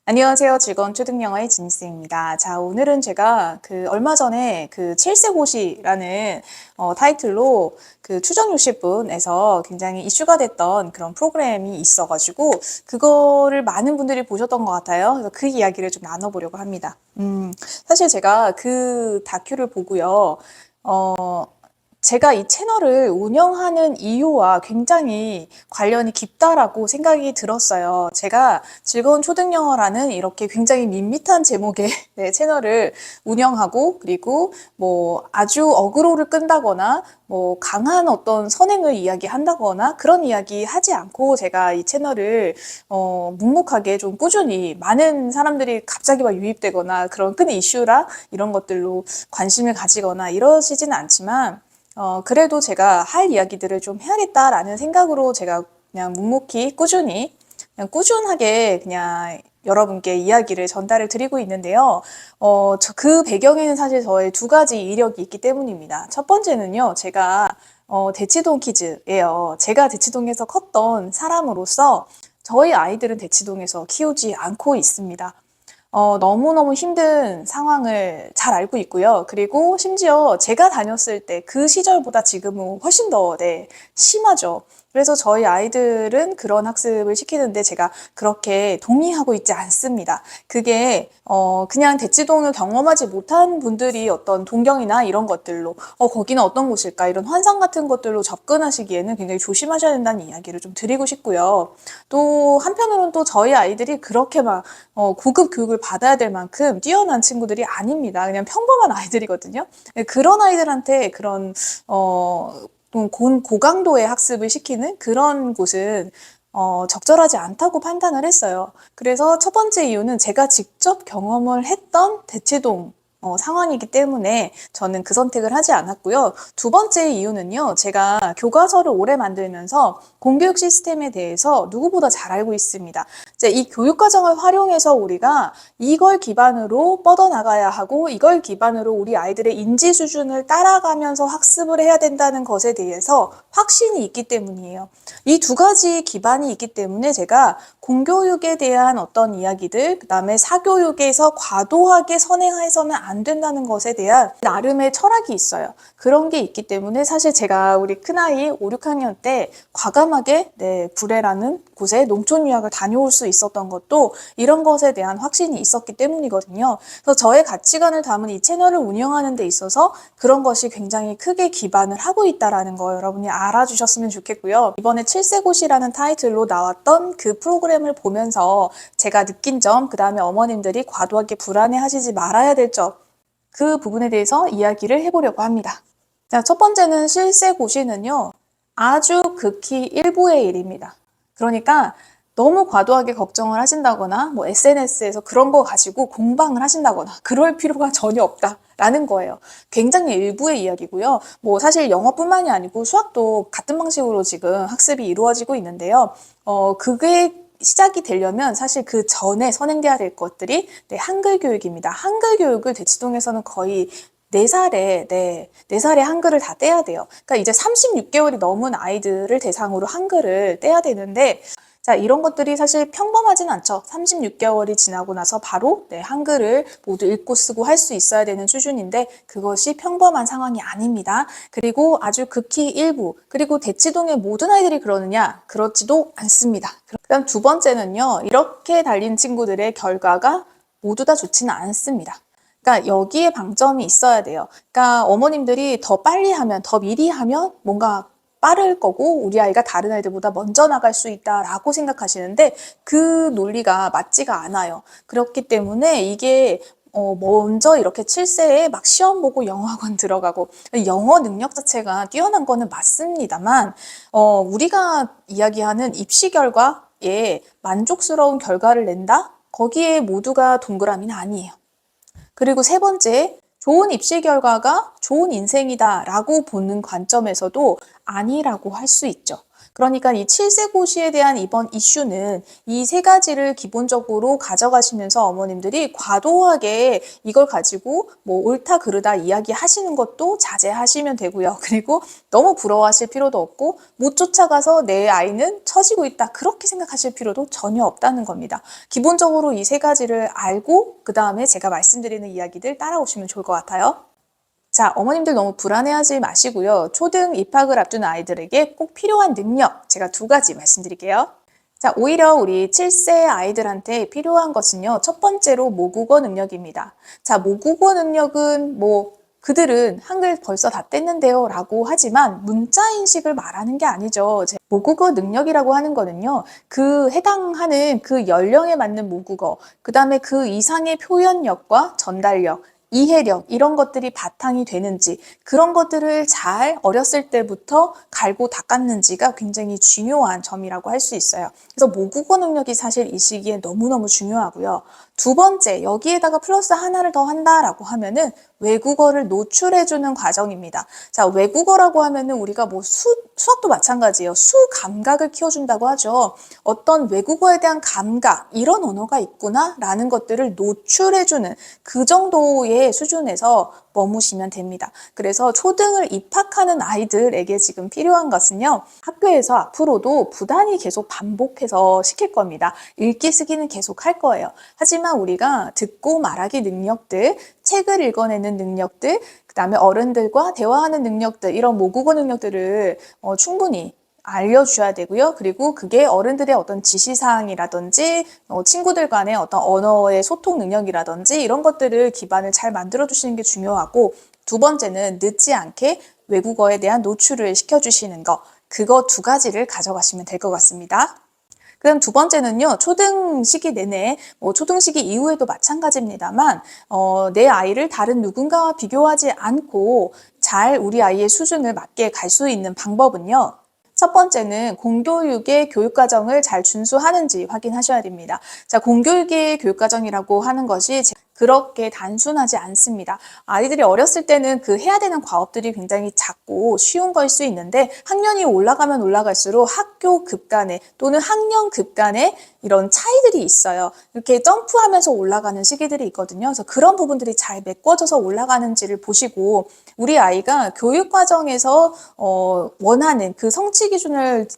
안녕하세요. 즐거운 초등영어의 지니스입니다. 자, 오늘은 제가 얼마 전에 칠세고시라는 타이틀로 추정육식분에서 굉장히 이슈가 됐던 그런 프로그램이 있어가지고 그거를 많은 분들이 보셨던 것 같아요. 그래서 그 이야기를 좀 나눠보려고 합니다. 사실 제가 그 다큐를 보고요. 제가 이 채널을 운영하는 이유와 굉장히 관련이 깊다라고 생각이 들었어요. 제가 즐거운 초등영어라는 이렇게 굉장히 밋밋한 제목의 네, 채널을 운영하고 그리고 뭐 아주 어그로를 끈다거나 뭐 강한 어떤 선행을 이야기한다거나 그런 이야기 하지 않고 제가 이 채널을 묵묵하게 좀 꾸준히 많은 사람들이 갑자기 막 유입되거나 그런 큰 이슈라 이런 것들로 관심을 가지거나 이러시지는 않지만 그래도 제가 할 이야기들을 좀 해야겠다라는 생각으로 제가 그냥 묵묵히 꾸준히, 그냥 꾸준하게 그냥 여러분께 이야기를 전달을 드리고 있는데요. 그 배경에는 사실 저의 두 가지 이력이 있기 때문입니다. 첫 번째는요, 제가, 대치동 키즈예요. 제가 대치동에서 컸던 사람으로서 저희 아이들은 대치동에서 키우지 않고 있습니다. 너무너무 힘든 상황을 잘 알고 있고요. 그리고 심지어 제가 다녔을 때 그 시절보다 지금은 훨씬 더, 네, 심하죠. 그래서 저희 아이들은 그런 학습을 시키는데 제가 그렇게 동의하고 있지 않습니다. 그게, 그냥 대치동을 경험하지 못한 분들이 어떤 동경이나 이런 것들로, 거기는 어떤 곳일까? 이런 환상 같은 것들로 접근하시기에는 굉장히 조심하셔야 된다는 이야기를 좀 드리고 싶고요. 또, 한편으로는 또 저희 아이들이 그렇게 막, 고급 교육을 받아야 될 만큼 뛰어난 친구들이 아닙니다. 그냥 평범한 아이들이거든요. 네, 그런 아이들한테 그런 좀 고강도의 학습을 시키는 그런 곳은 적절하지 않다고 판단을 했어요. 그래서 첫 번째 이유는 제가 직접 경험을 했던 대치동 상황이기 때문에 저는 그 선택을 하지 않았고요. 두 번째 이유는요, 제가 교과서를 오래 만들면서 공교육 시스템에 대해서 누구보다 잘 알고 있습니다. 이제 이 교육과정을 활용해서 우리가 이걸 기반으로 뻗어나가야 하고 이걸 기반으로 우리 아이들의 인지 수준을 따라가면서 학습을 해야 된다는 것에 대해서 확신이 있기 때문이에요. 이 두 가지 기반이 있기 때문에 제가 공교육에 대한 어떤 이야기들, 그 다음에 사교육에서 과도하게 선행해서는 안 된다는 것에 대한 나름의 철학이 있어요. 그런 게 있기 때문에 사실 제가 우리 큰아이 5, 6학년 때 과감하게 구례라는 곳에 농촌 유학을 다녀올 수 있었던 것도 이런 것에 대한 확신이 있었기 때문이거든요. 그래서 저의 가치관을 담은 이 채널을 운영하는 데 있어서 그런 것이 굉장히 크게 기반을 하고 있다는 거 여러분이 알아주셨으면 좋겠고요. 이번에 칠세고시라는 타이틀로 나왔던 그 프로그램을 보면서 제가 느낀 점, 그 다음에 어머님들이 과도하게 불안해하시지 말아야 될 점, 그 부분에 대해서 이야기를 해보려고 합니다. 자, 첫 번째는 칠세고시는요, 아주 극히 일부의 일입니다. 그러니까 너무 과도하게 걱정을 하신다거나 뭐 SNS에서 그런 거 가지고 공방을 하신다거나 그럴 필요가 전혀 없다라는 거예요. 굉장히 일부의 이야기고요. 뭐 사실 영어뿐만이 아니고 수학도 같은 방식으로 지금 학습이 이루어지고 있는데요. 그게 시작이 되려면 사실 그 전에 선행돼야 될 것들이 한글 교육입니다. 한글 교육을 대치동에서는 거의 4살에 한글을 다 떼야 돼요. 그러니까 이제 36개월이 넘은 아이들을 대상으로 한글을 떼야 되는데, 자, 이런 것들이 사실 평범하진 않죠. 36개월이 지나고 나서 바로 한글을 모두 읽고 쓰고 할 수 있어야 되는 수준인데 그것이 평범한 상황이 아닙니다. 그리고 아주 극히 일부, 그리고 대치동의 모든 아이들이 그러느냐? 그렇지도 않습니다. 그다음 두 번째는요. 이렇게 달린 친구들의 결과가 모두 다 좋지는 않습니다. 그러니까 여기에 방점이 있어야 돼요. 그러니까 어머님들이 더 빨리 하면, 더 미리 하면 뭔가 빠를 거고 우리 아이가 다른 아이들보다 먼저 나갈 수 있다라고 생각하시는데 그 논리가 맞지가 않아요. 그렇기 때문에 이게 먼저 이렇게 7세에 막 시험 보고 영어학원 들어가고 영어 능력 자체가 뛰어난 거는 맞습니다만 우리가 이야기하는 입시 결과에 만족스러운 결과를 낸다? 거기에 모두가 동그라미는 아니에요. 그리고 세 번째, 좋은 입시 결과가 좋은 인생이다 라고 보는 관점에서도 아니라고 할 수 있죠. 그러니까 이 칠세고시에 대한 이번 이슈는 이 세 가지를 기본적으로 가져가시면서 어머님들이 과도하게 이걸 가지고 뭐 옳다 그르다 이야기하시는 것도 자제하시면 되고요. 그리고 너무 부러워하실 필요도 없고 못 쫓아가서 내 아이는 처지고 있다 그렇게 생각하실 필요도 전혀 없다는 겁니다. 기본적으로 이 세 가지를 알고 그 다음에 제가 말씀드리는 이야기들 따라오시면 좋을 것 같아요. 자, 어머님들 너무 불안해하지 마시고요. 초등 입학을 앞둔 아이들에게 꼭 필요한 능력 제가 두 가지 말씀드릴게요. 자, 오히려 우리 7세 아이들한테 필요한 것은요. 첫 번째로 모국어 능력입니다. 자, 모국어 능력은 그들은 한글 벌써 다 뗐는데요 라고 하지만 문자 인식을 말하는 게 아니죠. 모국어 능력이라고 하는 거는요. 그 해당하는 그 연령에 맞는 모국어, 그 다음에 그 이상의 표현력과 전달력, 이해력 이런 것들이 바탕이 되는지 그런 것들을 잘 어렸을 때부터 갈고 닦았는지가 굉장히 중요한 점이라고 할 수 있어요. 그래서 모국어 능력이 사실 이 시기에 너무너무 중요하고요. 두 번째, 여기에다가 플러스 하나를 더 한다라고 하면은 외국어를 노출해주는 과정입니다. 자, 외국어라고 하면은 우리가 수학도 마찬가지예요. 수 감각을 키워준다고 하죠. 어떤 외국어에 대한 감각, 이런 언어가 있구나라는 것들을 노출해주는 그 정도의 수준에서 머무시면 됩니다. 그래서 초등을 입학하는 아이들에게 지금 필요한 것은요. 학교에서 앞으로도 부단히 계속 반복해서 시킬 겁니다. 읽기 쓰기는 계속 할 거예요. 하지만 우리가 듣고 말하기 능력들, 책을 읽어내는 능력들, 그 다음에 어른들과 대화하는 능력들, 이런 모국어 능력들을 충분히 알려줘야 되고요. 그리고 그게 어른들의 어떤 지시사항이라든지 친구들 간의 어떤 언어의 소통 능력이라든지 이런 것들을 기반을 잘 만들어주시는 게 중요하고 두 번째는 늦지 않게 외국어에 대한 노출을 시켜주시는 거 그거 두 가지를 가져가시면 될 것 같습니다. 그럼 두 번째는요, 초등 시기 내내, 초등 시기 이후에도 마찬가지입니다만, 내 아이를 다른 누군가와 비교하지 않고 잘 우리 아이의 수준을 맞게 갈 수 있는 방법은요, 첫 번째는 공교육의 교육과정을 잘 준수하는지 확인하셔야 됩니다. 자, 공교육의 교육과정이라고 하는 것이 그렇게 단순하지 않습니다. 아이들이 어렸을 때는 그 해야 되는 과업들이 굉장히 작고 쉬운 걸 수 있는데 학년이 올라가면 올라갈수록 학교 급 간에 또는 학년 급 간에 이런 차이들이 있어요. 이렇게 점프하면서 올라가는 시기들이 있거든요. 그래서 그런 부분들이 잘 메꿔져서 올라가는지를 보시고 우리 아이가 교육 과정에서 원하는 그 성취 기준을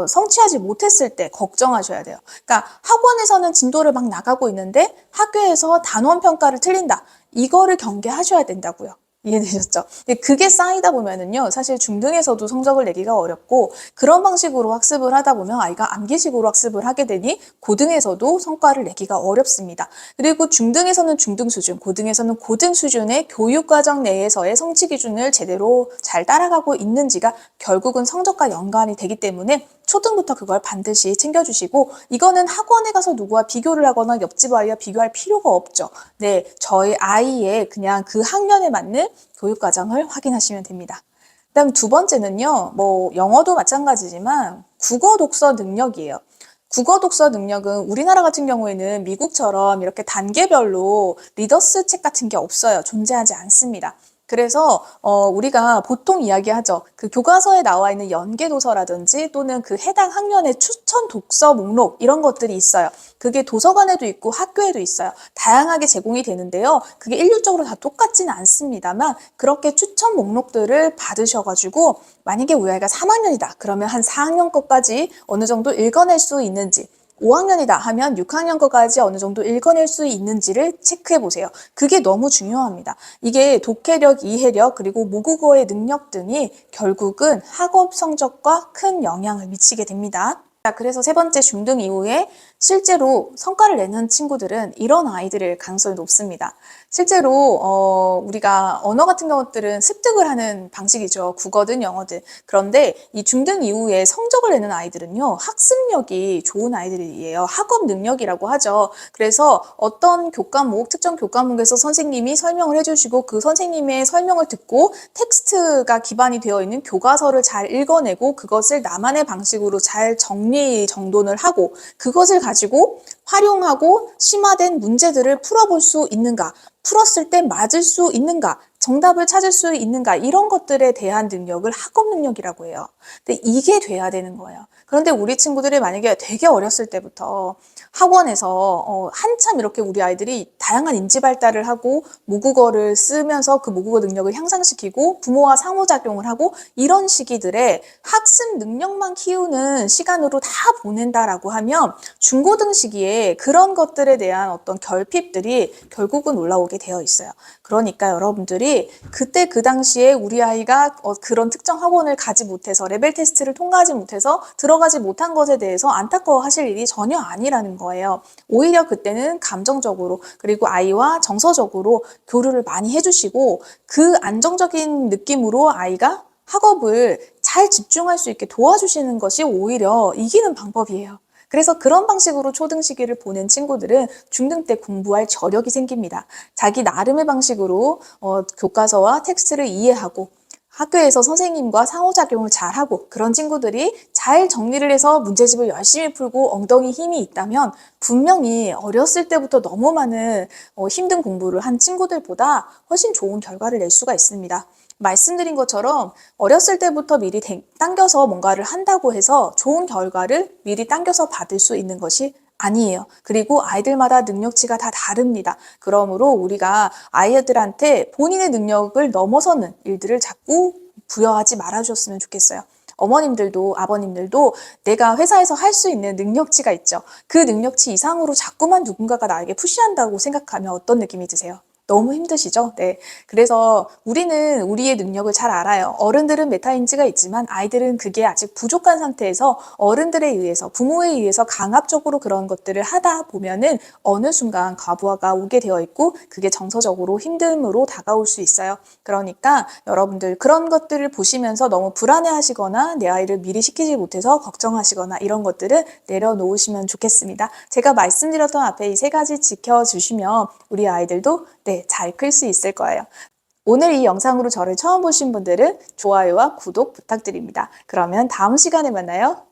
성취하지 못했을 때 걱정하셔야 돼요. 그러니까 학원에서는 진도를 막 나가고 있는데 학교에서 단원 평가를 틀린다. 이거를 경계하셔야 된다고요. 이해되셨죠? 근데 그게 쌓이다 보면은요, 사실 중등에서도 성적을 내기가 어렵고, 그런 방식으로 학습을 하다 보면 아이가 암기식으로 학습을 하게 되니, 고등에서도 성과를 내기가 어렵습니다. 그리고 중등에서는 중등 수준, 고등에서는 고등 수준의 교육과정 내에서의 성취 기준을 제대로 잘 따라가고 있는지가 결국은 성적과 연관이 되기 때문에 초등부터 그걸 반드시 챙겨주시고 이거는 학원에 가서 누구와 비교를 하거나 옆집 아이와 비교할 필요가 없죠. 네, 저희 아이의 그냥 그 학년에 맞는 교육과정을 확인하시면 됩니다. 그다음 두 번째는요. 영어도 마찬가지지만 국어 독서 능력이에요. 국어 독서 능력은 우리나라 같은 경우에는 미국처럼 이렇게 단계별로 리더스 책 같은 게 없어요. 존재하지 않습니다. 그래서 우리가 보통 이야기하죠. 그 교과서에 나와 있는 연계도서라든지 또는 그 해당 학년의 추천 독서 목록 이런 것들이 있어요. 그게 도서관에도 있고 학교에도 있어요. 다양하게 제공이 되는데요. 그게 일률적으로 다 똑같지는 않습니다만 그렇게 추천 목록들을 받으셔가지고 만약에 우리 아이가 3학년이다. 그러면 한 4학년 것까지 어느 정도 읽어낼 수 있는지 5학년이다 하면 6학년 거까지 어느 정도 읽어낼 수 있는지를 체크해 보세요. 그게 너무 중요합니다. 이게 독해력, 이해력, 그리고 모국어의 능력 등이 결국은 학업 성적과 큰 영향을 미치게 됩니다. 자, 그래서 세 번째 중등 이후에 실제로 성과를 내는 친구들은 이런 아이들의 가능성이 높습니다. 실제로 우리가 언어 같은 것들은 습득을 하는 방식이죠. 국어든 영어든. 그런데 이 중등 이후에 성적을 내는 아이들은요. 학습력이 좋은 아이들이에요. 학업 능력이라고 하죠. 그래서 어떤 교과목, 특정 교과목에서 선생님이 설명을 해주시고 그 선생님의 설명을 듣고 텍스트가 기반이 되어 있는 교과서를 잘 읽어내고 그것을 나만의 방식으로 잘 정리 정돈을 하고 그것을 가지고 활용하고 심화된 문제들을 풀어볼 수 있는가? 풀었을 때 맞을 수 있는가? 정답을 찾을 수 있는가 이런 것들에 대한 능력을 학업 능력이라고 해요. 근데 이게 돼야 되는 거예요. 그런데 우리 친구들이 만약에 되게 어렸을 때부터 학원에서 한참 이렇게 우리 아이들이 다양한 인지 발달을 하고 모국어를 쓰면서 그 모국어 능력을 향상시키고 부모와 상호작용을 하고 이런 시기들에 학습 능력만 키우는 시간으로 다 보낸다라고 하면 중고등 시기에 그런 것들에 대한 어떤 결핍들이 결국은 올라오게 되어 있어요. 그러니까 여러분들이 그때 그 당시에 우리 아이가 그런 특정 학원을 가지 못해서 레벨 테스트를 통과하지 못해서 들어가지 못한 것에 대해서 안타까워하실 일이 전혀 아니라는 거예요. 오히려 그때는 감정적으로 그리고 아이와 정서적으로 교류를 많이 해주시고 그 안정적인 느낌으로 아이가 학업을 잘 집중할 수 있게 도와주시는 것이 오히려 이기는 방법이에요. 그래서 그런 방식으로 초등 시기를 보낸 친구들은 중등 때 공부할 저력이 생깁니다. 자기 나름의 방식으로 교과서와 텍스트를 이해하고 학교에서 선생님과 상호작용을 잘하고 그런 친구들이 잘 정리를 해서 문제집을 열심히 풀고 엉덩이 힘이 있다면 분명히 어렸을 때부터 너무 많은 힘든 공부를 한 친구들보다 훨씬 좋은 결과를 낼 수가 있습니다. 말씀드린 것처럼 어렸을 때부터 미리 당겨서 뭔가를 한다고 해서 좋은 결과를 미리 당겨서 받을 수 있는 것이 아니에요. 그리고 아이들마다 능력치가 다 다릅니다. 그러므로 우리가 아이들한테 본인의 능력을 넘어서는 일들을 자꾸 부여하지 말아주셨으면 좋겠어요. 어머님들도 아버님들도 내가 회사에서 할 수 있는 능력치가 있죠. 그 능력치 이상으로 자꾸만 누군가가 나에게 푸시한다고 생각하면 어떤 느낌이 드세요? 너무 힘드시죠? 네. 그래서 우리는 우리의 능력을 잘 알아요. 어른들은 메타인지가 있지만 아이들은 그게 아직 부족한 상태에서 어른들에 의해서, 부모에 의해서 강압적으로 그런 것들을 하다 보면은 어느 순간 과부하가 오게 되어 있고 그게 정서적으로 힘듦으로 다가올 수 있어요. 그러니까 여러분들 그런 것들을 보시면서 너무 불안해하시거나 내 아이를 미리 시키지 못해서 걱정하시거나 이런 것들은 내려놓으시면 좋겠습니다. 제가 말씀드렸던 앞에 이 세 가지 지켜주시면 우리 아이들도 잘 클 수 있을 거예요. 오늘 이 영상으로 저를 처음 보신 분들은 좋아요와 구독 부탁드립니다. 그러면 다음 시간에 만나요.